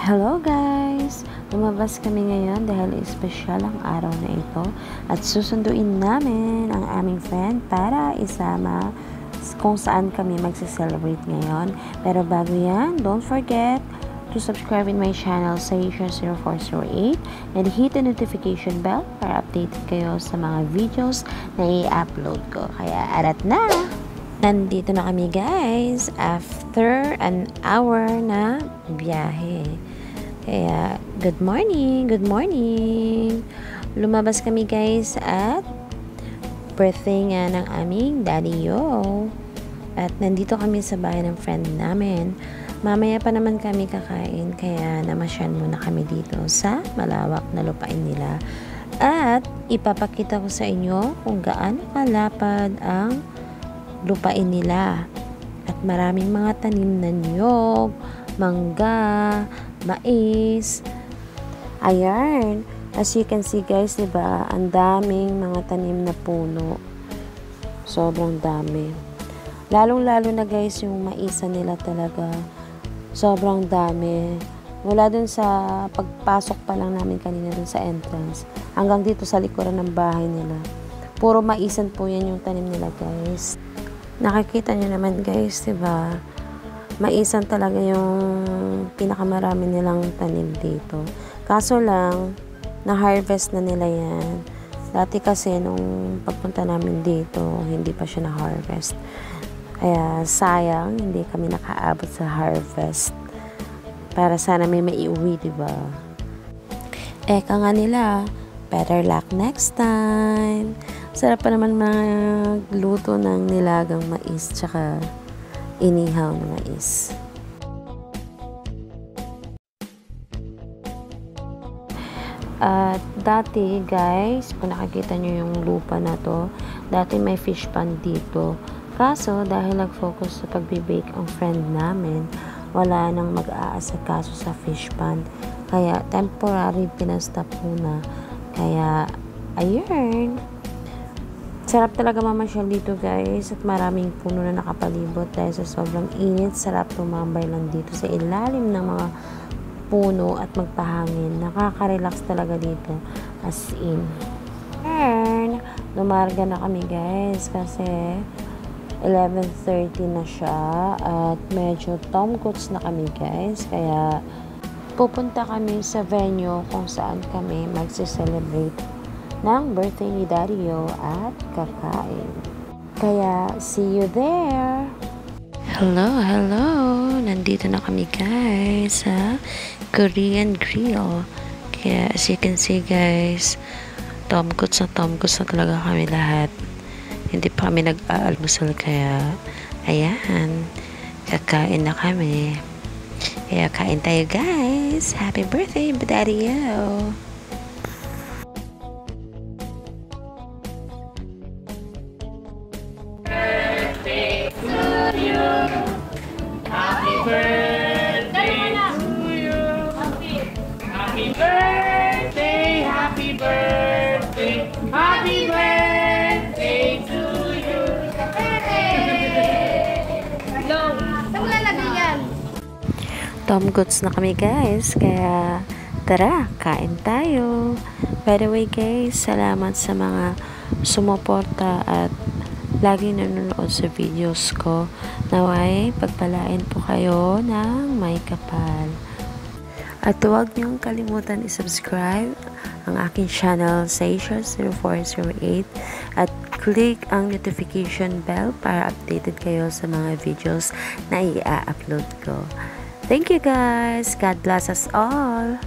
Hello guys! Lumabas kami ngayon dahil espesyal ang araw na ito at susunduin namin ang aming friend para isama kung saan kami magse-celebrate ngayon. Pero bago yan, don't forget to subscribe in my channel Sasha0408 and hit the notification bell para updated kayo sa mga videos na i-upload ko. Kaya arat na! Nandito na kami guys after an hour na biyahe. Kaya good morning, good morning. Lumabas kami guys at birthday nga ng aming Daddy Yo. At nandito kami sa bahay ng friend namin. Mamaya pa naman kami kakain kaya namasyan muna kami dito sa malawak na lupain nila. At ipapakita ko sa inyo kung gaano kalapad ang lupain nila at maraming mga tanim na niyog, mangga, mais. Ayan, as you can see guys, diba, ang daming mga tanim na puno, sobrang dami, lalong-lalo na guys yung maisa nila talaga, sobrang dami. Mula dun sa pagpasok pa lang namin kanina dun sa entrance hanggang dito sa likuran ng bahay nila, puro maisan po yan yung tanim nila guys. Nakikita nyo naman guys, diba? Maisan talaga yung pinakamarami nilang tanim dito. Kaso lang, na-harvest na nila yan. Dati kasi nung pagpunta namin dito, hindi pa siya na-harvest. Kaya sayang, hindi kami nakaabot sa harvest. Para sana may maiuwi, diba? Eka nga nila, better luck next time. Sarap pa naman magluto ng nilagang mais tsaka inihaw na mais. At dati guys, kung nakikita nyo yung lupa na to, dati may fish pond dito. Kaso dahil nag-focus sa pagbe-bake ang friend namin, wala nang mag-aasikaso sa fish pond. Kaya temporary pinastop muna. Kaya ayun. Sarap talaga mamasyal dito guys at maraming puno na nakapalibot dahil sa sobrang init. Sarap tumambay lang dito sa ilalim ng mga puno at magpahangin. Nakaka-relax talaga dito as in. And lumarga na kami guys kasi 11:30 na siya at medyo tomcoots na kami guys. Kaya pupunta kami sa venue kung saan kami magse-celebrate ng birthday ni Daddy Yo at kakain. Kaya, see you there! Hello, hello! Nandito na kami guys sa Korean Grill. Kaya, as you can see guys, tomcoots na talaga kami lahat. Hindi pa kami nag-aalmusal kaya, ayan, kakain na kami. Kaya, kain tayo guys! Happy birthday, Daddy Yo! Happy birthday to you. Happy birthday, happy birthday, happy birthday to you. Long, saan lalagay yan? Tomcoots na kami guys, kaya tara, kain tayo. By the way guys, salamat sa mga sumuporta at laging nanonood sa videos ko. Naway, pagpalain po kayo ng may kapal. At huwag niyong kalimutan i-subscribe ang aking channel, Sasha0408, at click ang notification bell para updated kayo sa mga videos na i-upload ko. Thank you guys! God bless us all!